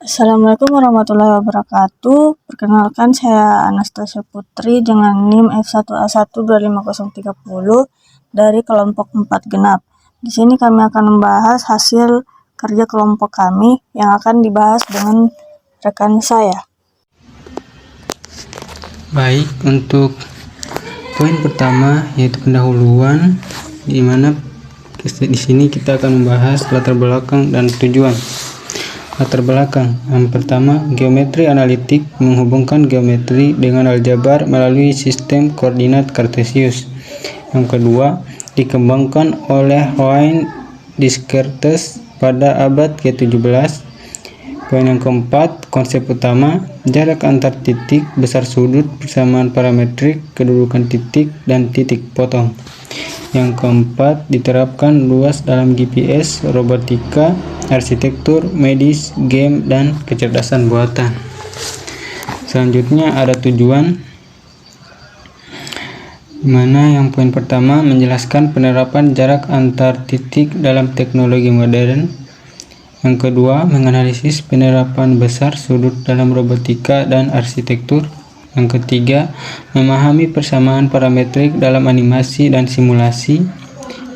Assalamualaikum warahmatullahi wabarakatuh. Perkenalkan, saya Anastasia Putri dengan NIM F1A1 25030 dari kelompok 4 genap. Di sini kami akan membahas hasil kerja kelompok kami yang akan dibahas dengan rekan saya. Baik, untuk poin pertama yaitu pendahuluan, di mana di sini kita akan membahas latar belakang dan tujuan. Latar belakang yang pertama, geometri analitik menghubungkan geometri dengan aljabar melalui sistem koordinat kartesius. Yang kedua, dikembangkan oleh Roland Descartes pada abad ke-17. Poin yang keempat, konsep utama, jarak antar titik, besar sudut, persamaan parametrik, kedudukan titik, dan titik potong. Yang keempat, diterapkan luas dalam GPS, robotika, arsitektur, medis, game, dan kecerdasan buatan. Selanjutnya ada tujuan, mana yang poin pertama menjelaskan penerapan jarak antar titik dalam teknologi modern. Yang kedua, menganalisis penerapan besar sudut dalam robotika dan arsitektur. Yang ketiga, memahami persamaan parametrik dalam animasi dan simulasi.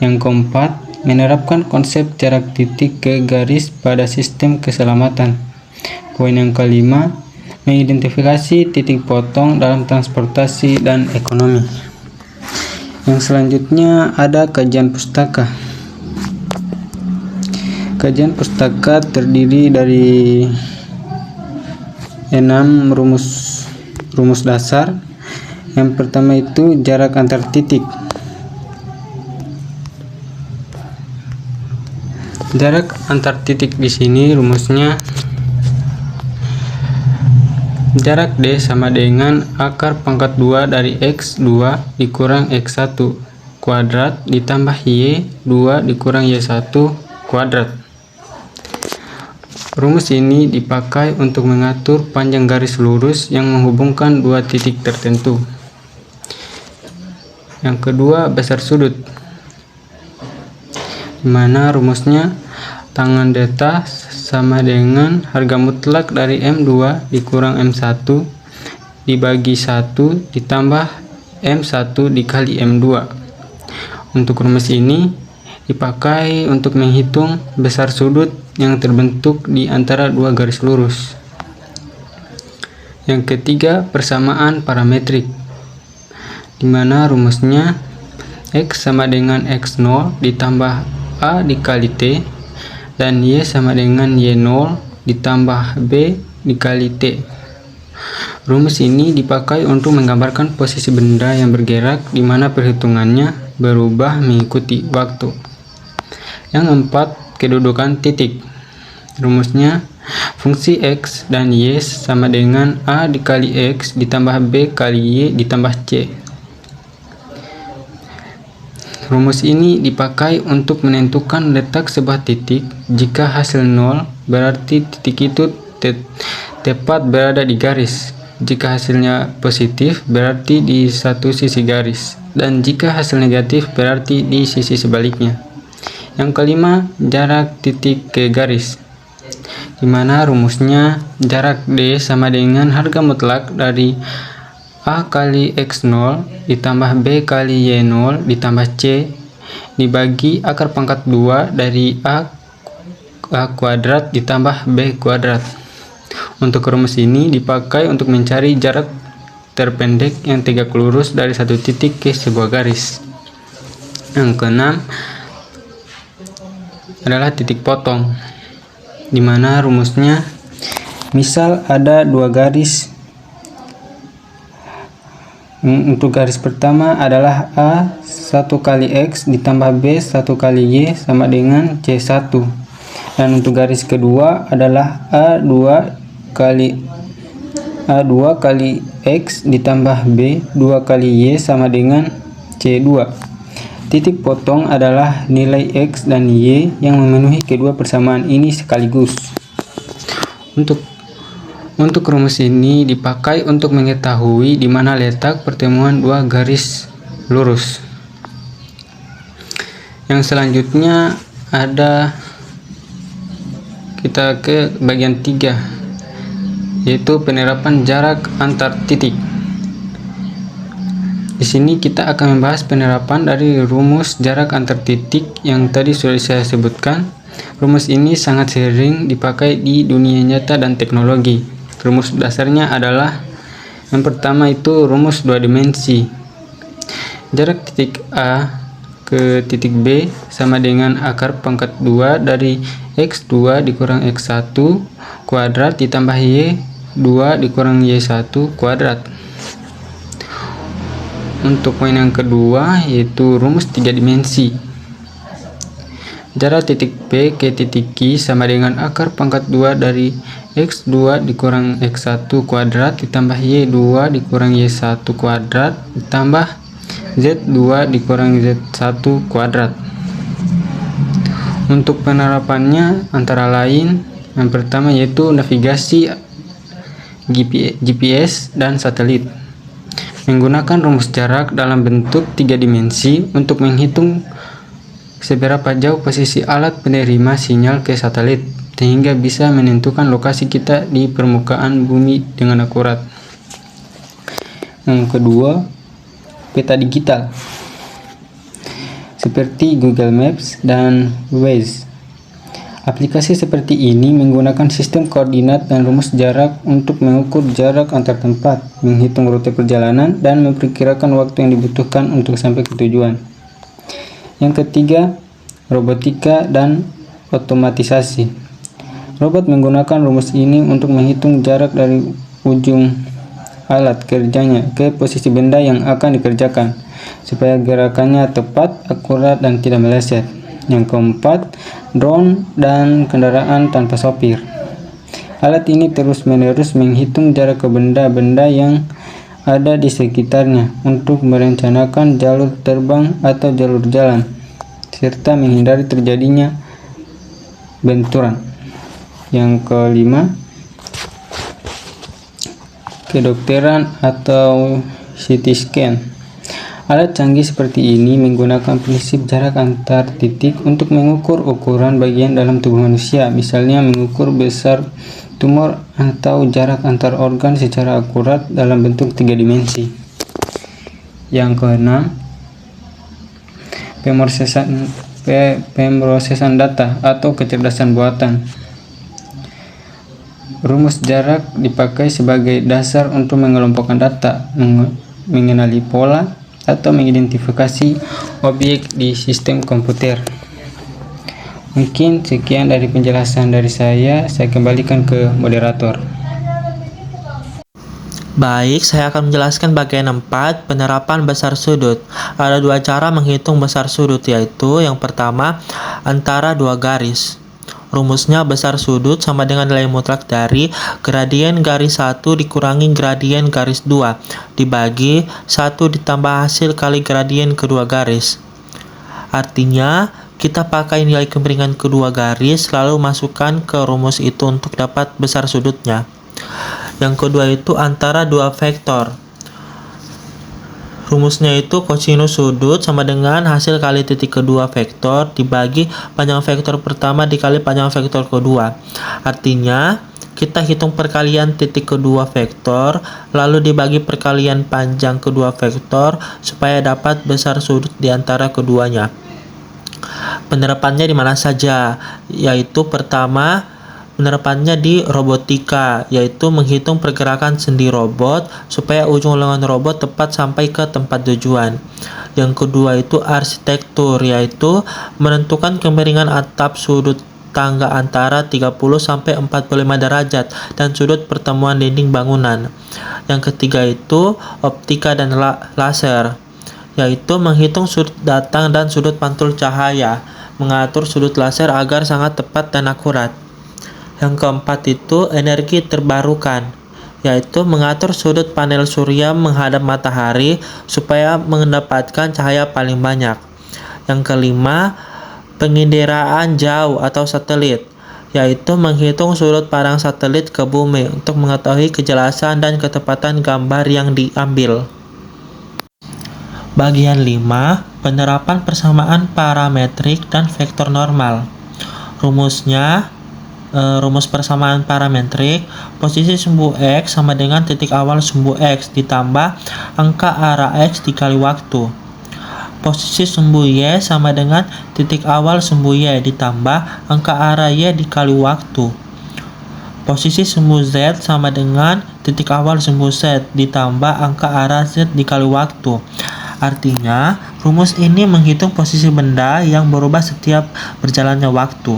Yang keempat, menerapkan konsep jarak titik ke garis pada sistem keselamatan. Poin yang kelima, mengidentifikasi titik potong dalam transportasi dan ekonomi. Yang selanjutnya ada kajian pustaka. Kajian pustaka terdiri dari 6 rumus dasar. Yang pertama itu jarak antar titik. Jarak antar titik di sini rumusnya jarak D sama dengan akar pangkat 2 dari X2 dikurang X1 kuadrat ditambah Y2 dikurang Y1 kuadrat. Rumus ini dipakai untuk mengatur panjang garis lurus yang menghubungkan dua titik tertentu. Yang kedua, besar sudut, di mana rumusnya tangan delta sama dengan harga mutlak dari M2 dikurang M1 dibagi 1 ditambah M1 dikali M2. Untuk rumus ini dipakai untuk menghitung besar sudut yang terbentuk di antara dua garis lurus. Yang ketiga, persamaan parametrik, di mana rumusnya X sama dengan X0 ditambah A dikali T dan Y sama dengan Y0 ditambah B dikali T. Rumus ini dipakai untuk menggambarkan posisi benda yang bergerak di mana perhitungannya berubah mengikuti waktu. Yang keempat, kedudukan titik. Rumusnya fungsi X dan Y sama dengan A dikali X ditambah B kali Y ditambah C. Rumus ini dipakai untuk menentukan letak sebuah titik. Jika hasil 0 berarti titik itu tepat berada di garis. Jika hasilnya positif berarti di satu sisi garis, dan jika hasil negatif berarti di sisi sebaliknya. Yang kelima, jarak titik ke garis, di mana rumusnya jarak D sama dengan harga mutlak dari A kali X0 ditambah B kali Y0 ditambah C dibagi akar pangkat 2 dari A kuadrat ditambah B kuadrat. Untuk rumus ini dipakai untuk mencari jarak terpendek yang tegak lurus dari satu titik ke sebuah garis. Yang keenam adalah titik potong, di mana rumusnya misal ada dua garis. Untuk garis pertama adalah A 1 kali X ditambah B 1 kali Y sama dengan C1, dan untuk garis kedua adalah A2 kali X ditambah B 2 kali Y sama dengan C2. Titik potong adalah nilai X dan Y yang memenuhi kedua persamaan ini sekaligus. Untuk rumus ini dipakai untuk mengetahui di mana letak pertemuan dua garis lurus. Yang selanjutnya ada kita ke bagian 3, yaitu penerapan jarak antar titik. Di sini kita akan membahas penerapan dari rumus jarak antar titik yang tadi sudah saya sebutkan. Rumus ini sangat sering dipakai di dunia nyata dan teknologi. Rumus dasarnya adalah yang pertama itu rumus dua dimensi. Jarak titik A ke titik B sama dengan akar pangkat 2 dari X2 dikurang X1 kuadrat ditambah Y2 dikurang Y1 kuadrat. Untuk poin yang kedua yaitu rumus tiga dimensi. Jarak titik P ke titik Q sama dengan akar pangkat 2 dari X2 dikurang X1 kuadrat ditambah Y2 dikurang Y1 kuadrat ditambah Z2 dikurang Z1 kuadrat. Untuk penerapannya antara lain yang pertama yaitu navigasi GPS dan satelit. Menggunakan rumus jarak dalam bentuk tiga dimensi untuk menghitung seberapa jauh posisi alat penerima sinyal ke satelit sehingga bisa menentukan lokasi kita di permukaan bumi dengan akurat. Yang kedua, peta digital seperti Google Maps dan Waze. Aplikasi seperti ini menggunakan sistem koordinat dan rumus jarak untuk mengukur jarak antar tempat, menghitung rute perjalanan, dan memperkirakan waktu yang dibutuhkan untuk sampai ke tujuan. Yang ketiga, robotika dan otomatisasi. Robot menggunakan rumus ini untuk menghitung jarak dari ujung alat kerjanya ke posisi benda yang akan dikerjakan, supaya gerakannya tepat, akurat, dan tidak meleset. Yang keempat, drone dan kendaraan tanpa sopir. Alat ini terus-menerus menghitung jarak ke benda-benda yang ada di sekitarnya untuk merencanakan jalur terbang atau jalur jalan, serta menghindari terjadinya benturan. Yang kelima, kedokteran atau CT scan. Alat canggih seperti ini menggunakan prinsip jarak antar titik untuk mengukur ukuran bagian dalam tubuh manusia, misalnya mengukur besar tumor atau jarak antar organ secara akurat dalam bentuk tiga dimensi. Yang keenam, pemrosesan data atau kecerdasan buatan. Rumus jarak dipakai sebagai dasar untuk mengelompokkan data, mengenali pola, atau mengidentifikasi objek di sistem komputer. Mungkin sekian dari penjelasan dari saya kembalikan ke moderator. Baik, saya akan menjelaskan bagian 4, penerapan besar sudut. Ada dua cara menghitung besar sudut, yaitu yang pertama, antara dua garis. Rumusnya besar sudut sama dengan nilai mutlak dari gradien garis 1 dikurangi gradien garis 2 dibagi 1 ditambah hasil kali gradien kedua garis. Artinya, kita pakai nilai kemiringan kedua garis lalu masukkan ke rumus itu untuk dapat besar sudutnya. Yang kedua itu antara dua vektor. Rumusnya itu kosinus sudut sama dengan hasil kali titik kedua vektor dibagi panjang vektor pertama dikali panjang vektor kedua. Artinya, kita hitung perkalian titik kedua vektor lalu dibagi perkalian panjang kedua vektor supaya dapat besar sudut di antara keduanya. Penerapannya di mana saja? Yaitu pertama, penerapannya di robotika, yaitu menghitung pergerakan sendi robot supaya ujung lengan robot tepat sampai ke tempat tujuan. Yang kedua itu arsitektur, yaitu menentukan kemiringan atap sudut tangga antara 30-45 derajat dan sudut pertemuan dinding bangunan. Yang ketiga itu optika dan laser, yaitu menghitung sudut datang dan sudut pantul cahaya, mengatur sudut laser agar sangat tepat dan akurat. Yang keempat itu energi terbarukan, yaitu mengatur sudut panel surya menghadap matahari supaya mendapatkan cahaya paling banyak. Yang kelima, penginderaan jauh atau satelit, yaitu menghitung sudut pandang satelit ke bumi untuk mengetahui kejelasan dan ketepatan gambar yang diambil. Bagian 5, penerapan persamaan parametrik dan vektor normal. Rumusnya rumus persamaan parametrik, posisi sumbu X sama dengan titik awal sumbu X ditambah angka arah X dikali waktu. Posisi sumbu Y sama dengan titik awal sumbu Y ditambah angka arah Y dikali waktu. Posisi sumbu Z sama dengan titik awal sumbu Z ditambah angka arah Z dikali waktu. Artinya, rumus ini menghitung posisi benda yang berubah setiap berjalannya waktu.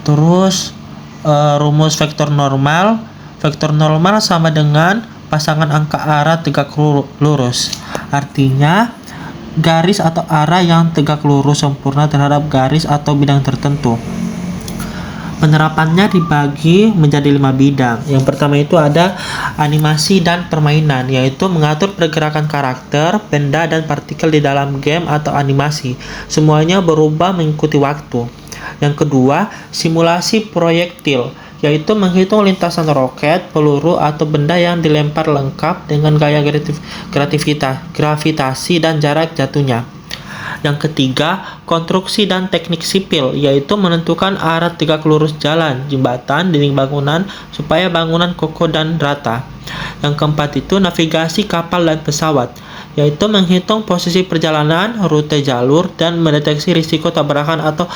Terus, rumus vektor normal. Vektor normal sama dengan pasangan angka arah tegak lurus. Artinya, garis atau arah yang tegak lurus sempurna terhadap garis atau bidang tertentu. Penerapannya dibagi menjadi 5 bidang. Yang pertama itu ada animasi dan permainan, yaitu mengatur pergerakan karakter, benda, dan partikel di dalam game atau animasi. Semuanya berubah mengikuti waktu. Yang kedua, simulasi proyektil, yaitu menghitung lintasan roket, peluru, atau benda yang dilempar lengkap dengan gaya gravitasi dan jarak jatuhnya. Yang ketiga, konstruksi dan teknik sipil, yaitu menentukan arah tegak lurus jalan, jembatan, dinding bangunan, supaya bangunan kokoh dan rata. Yang keempat itu navigasi kapal dan pesawat, yaitu menghitung posisi perjalanan, rute jalur, dan mendeteksi risiko tabrakan atau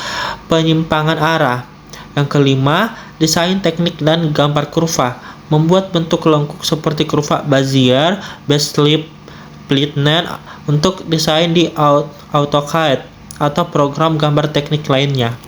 penyimpangan arah. Yang kelima, desain teknik dan gambar kurva, membuat bentuk lengkung seperti kurva Bezier, Base-Slip, Plitner untuk desain di AutoCAD atau program gambar teknik lainnya.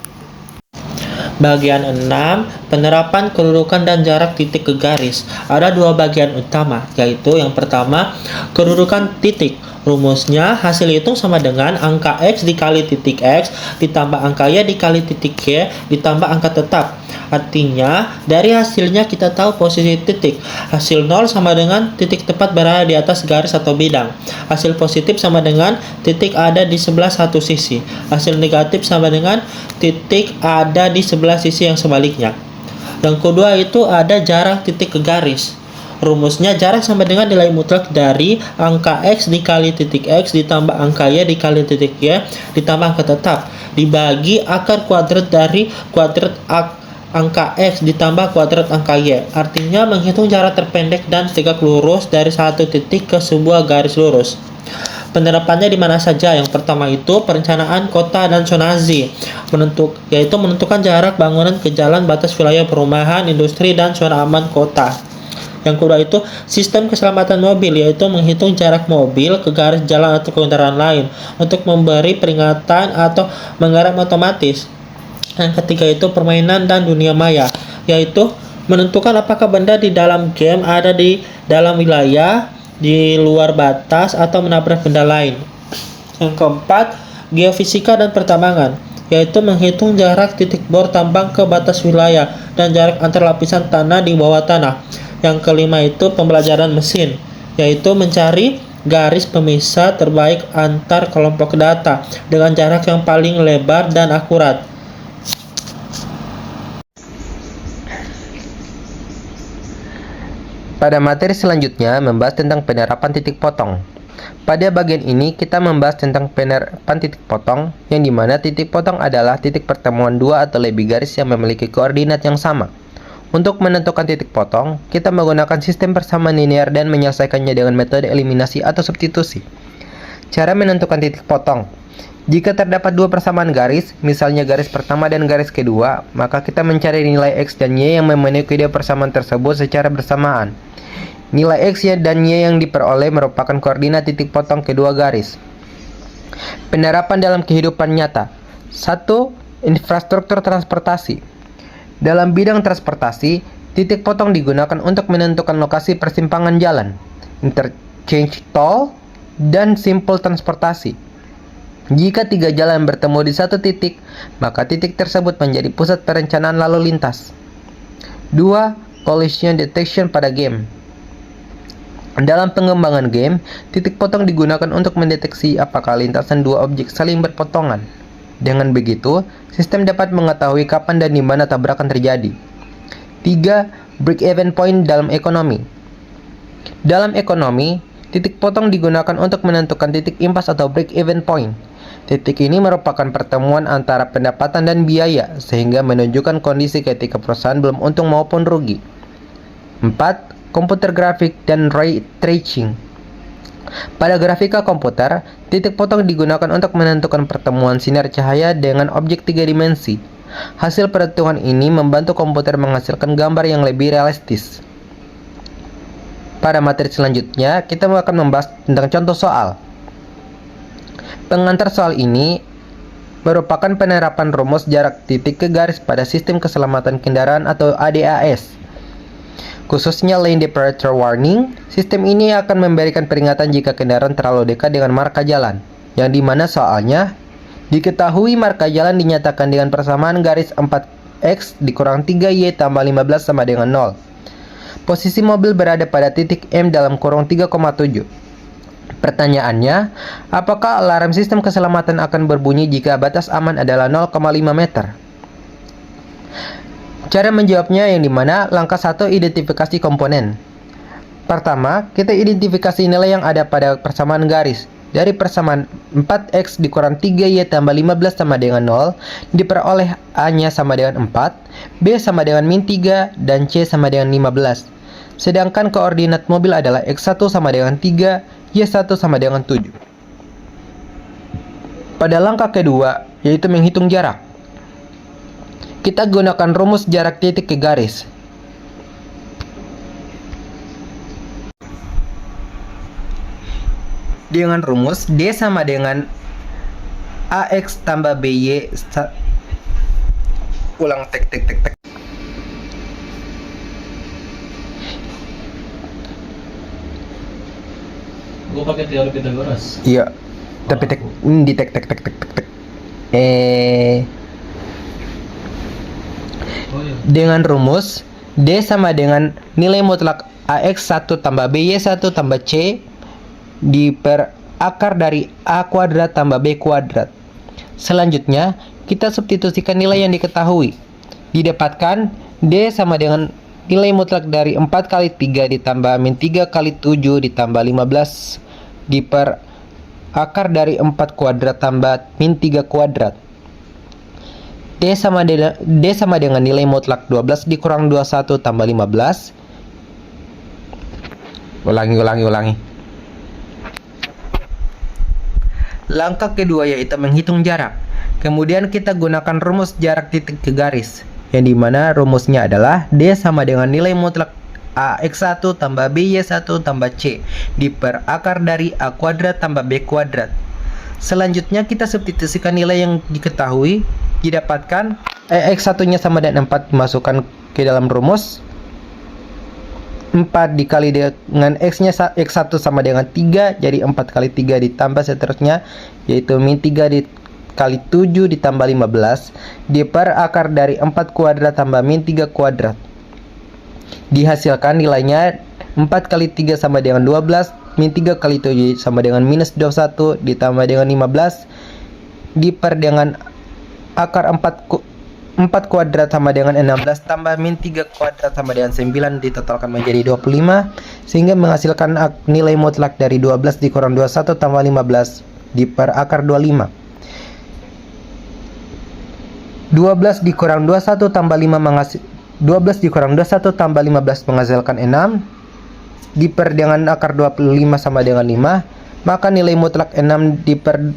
Bagian 6, penerapan kedudukan dan jarak titik ke garis. Ada 2 bagian utama, yaitu yang pertama, kedudukan titik. Rumusnya, hasil hitung sama dengan angka X dikali titik X ditambah angka Y dikali titik Y ditambah angka tetap. Artinya, dari hasilnya kita tahu posisi titik. Hasil 0 sama dengan titik tepat berada di atas garis atau bidang. Hasil positif sama dengan titik ada di sebelah satu sisi. Hasil negatif sama dengan titik ada di sebelah sisi yang sebaliknya. Yang kedua itu ada jarak titik ke garis. Rumusnya jarak sama dengan nilai mutlak dari angka X dikali titik X ditambah angka Y dikali titik Y ditambah angka tetap dibagi akar kuadrat dari kuadrat angka X ditambah kuadrat angka Y. Artinya menghitung jarak terpendek dan tegak lurus dari satu titik ke sebuah garis lurus. Penerapannya di mana saja? Yang pertama itu perencanaan kota dan zonasi, yaitu menentukan jarak bangunan ke jalan batas wilayah perumahan, industri, dan zona aman kota. Yang kedua itu sistem keselamatan mobil, yaitu menghitung jarak mobil ke garis jalan atau kendaraan lain untuk memberi peringatan atau mengerem otomatis. Yang ketiga itu permainan dan dunia maya, yaitu menentukan apakah benda di dalam game ada di dalam wilayah, di luar batas, atau menabrak benda lain. Yang keempat, geofisika dan pertambangan, yaitu menghitung jarak titik bor tambang ke batas wilayah dan jarak antar lapisan tanah di bawah tanah. Yang kelima itu pembelajaran mesin, yaitu mencari garis pemisah terbaik antar kelompok data dengan jarak yang paling lebar dan akurat. Pada materi selanjutnya membahas tentang penerapan titik potong. Pada bagian ini kita membahas tentang penerapan titik potong, yang dimana titik potong adalah titik pertemuan dua atau lebih garis yang memiliki koordinat yang sama. Untuk menentukan titik potong, kita menggunakan sistem persamaan linear dan menyelesaikannya dengan metode eliminasi atau substitusi. Cara menentukan titik potong. Jika terdapat dua persamaan garis, misalnya garis pertama dan garis kedua, maka kita mencari nilai X dan Y yang memenuhi kedua persamaan tersebut secara bersamaan. Nilai X dan Y yang diperoleh merupakan koordinat titik potong kedua garis. Penerapan dalam kehidupan nyata. 1. Infrastruktur transportasi. Dalam bidang transportasi, titik potong digunakan untuk menentukan lokasi persimpangan jalan, interchange tol, dan simpul transportasi. Jika tiga jalan bertemu di satu titik, maka titik tersebut menjadi pusat perencanaan lalu lintas. 2. Collision detection pada game. Dalam pengembangan game, titik potong digunakan untuk mendeteksi apakah lintasan dua objek saling berpotongan. Dengan begitu, sistem dapat mengetahui kapan dan di mana tabrakan terjadi. 3. Break-even point dalam ekonomi. Dalam ekonomi, titik potong digunakan untuk menentukan titik impas atau break-even point. Titik ini merupakan pertemuan antara pendapatan dan biaya, sehingga menunjukkan kondisi ketika perusahaan belum untung maupun rugi. 4. Komputer grafik dan ray tracing. Pada grafika komputer, titik potong digunakan untuk menentukan pertemuan sinar cahaya dengan objek 3 dimensi. Hasil perhitungan ini membantu komputer menghasilkan gambar yang lebih realistis. Pada materi selanjutnya, kita akan membahas tentang contoh soal. Pengantar soal ini merupakan penerapan rumus jarak titik ke garis pada sistem keselamatan kendaraan atau ADAS. Khususnya Lane Departure Warning, sistem ini akan memberikan peringatan jika kendaraan terlalu dekat dengan marka jalan, yang dimana soalnya diketahui marka jalan dinyatakan dengan persamaan garis 4x dikurang 3y tambah 15 sama dengan 0. Posisi mobil berada pada titik M dalam kurung 3,7. Pertanyaannya, apakah alarm sistem keselamatan akan berbunyi jika batas aman adalah 0,5 meter? Cara menjawabnya yang dimana langkah 1 identifikasi komponen. Pertama, kita identifikasi nilai yang ada pada persamaan garis. Dari persamaan 4x dikurang 3y tambah 15 sama dengan 0, diperoleh A-nya sama dengan 4, B sama dengan min 3, dan C sama dengan 15. Sedangkan koordinat mobil adalah x1 sama dengan 3, y1 sama dengan 7. Pada langkah kedua, yaitu menghitung jarak, kita gunakan rumus jarak titik ke garis. Dengan rumus D sama dengan AX tambah BY ulang tek. Gue pakai teori Pythagoras. Iya, tapi di tek. Dengan rumus D sama dengan nilai mutlak AX1 tambah BY1 tambah C diper akar dari A kuadrat tambah B kuadrat. Selanjutnya, kita substitusikan nilai yang diketahui. Didapatkan D sama dengan nilai mutlak dari 4 kali 3 ditambah min 3 kali 7 ditambah 15 diper akar dari 4 kuadrat tambah min 3 kuadrat. D sama dengan nilai mutlak 12 dikurang 21 tambah 15. Ulangi. Langkah kedua yaitu menghitung jarak. Kemudian kita gunakan rumus jarak titik ke garis, yang dimana rumusnya adalah D sama dengan nilai mutlak AX1 tambah BY1 tambah C diper akar dari A kuadrat tambah B kuadrat. Selanjutnya kita substitusikan nilai yang diketahui. Didapatkan X1 nya sama dengan 4 dimasukkan ke dalam rumus. 4 dikali dengan X nya X1 sama dengan 3, jadi 4 kali 3 ditambah seterusnya, yaitu min 3 dikali 7 ditambah 15 diper akar dari 4 kuadrat tambah min 3 kuadrat. Dihasilkan nilainya 4 kali 3 sama dengan 12, min 3 kali 7 sama dengan minus 21 ditambah dengan 15 diper dengan akar 4 kuadrat sama dengan 16 tambah min 3 kuadrat sama dengan 9 ditotalkan menjadi 25, sehingga menghasilkan nilai mutlak dari 12 dikurang 21 tambah 15 diper akar 25. 12 dikurang 21 tambah 12 dikurang 21 tambah 15 menghasilkan 6 diper dengan akar 25 sama dengan 5, maka nilai mutlak 6 diper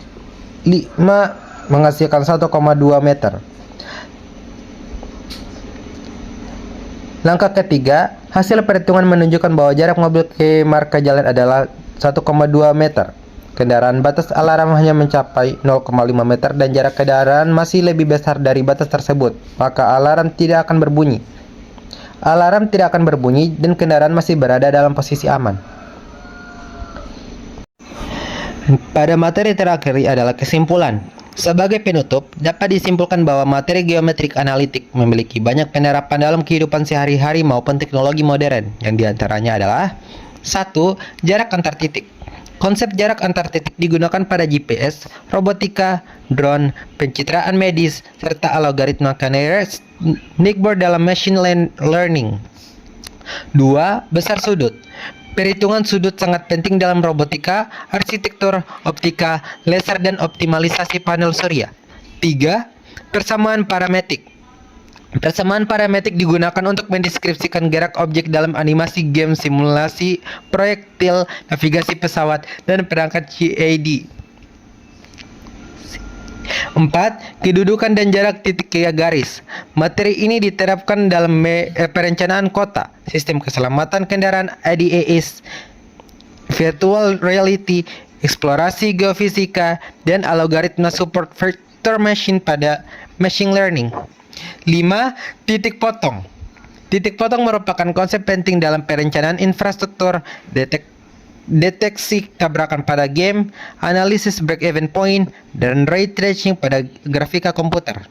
5 menghasilkan 1,2 meter. Langkah ketiga, hasil perhitungan menunjukkan bahwa jarak mobil ke marka jalan adalah 1,2 meter. Kendaraan batas alarm hanya mencapai 0,5 meter dan jarak kendaraan masih lebih besar dari batas tersebut, maka alarm tidak akan berbunyi. Alarm tidak akan berbunyi dan kendaraan masih berada dalam posisi aman. Pada materi terakhir adalah kesimpulan. Sebagai penutup, dapat disimpulkan bahwa materi geometrik analitik memiliki banyak penerapan dalam kehidupan sehari-hari maupun teknologi modern, yang diantaranya adalah 1. Jarak antar titik. Konsep jarak antar titik digunakan pada GPS, robotika, drone, pencitraan medis, serta algoritma Canary Nickboard dalam machine learning. 2. Besar sudut. Perhitungan sudut sangat penting dalam robotika, arsitektur, optika, laser, dan optimalisasi panel surya. 3. Persamaan parametrik. Persamaan parametrik digunakan untuk mendeskripsikan gerak objek dalam animasi game, simulasi proyektil, navigasi pesawat, dan perangkat CAD. 4. Kedudukan dan jarak titik garis. Materi ini diterapkan dalam perencanaan kota, sistem keselamatan kendaraan ADAS, virtual reality, eksplorasi geofisika, dan algoritma support vector machine pada machine learning. 5. Titik potong. Titik potong merupakan konsep penting dalam perencanaan infrastruktur, deteksi tabrakan pada game, analisis break-even point, dan ray tracing pada grafika komputer.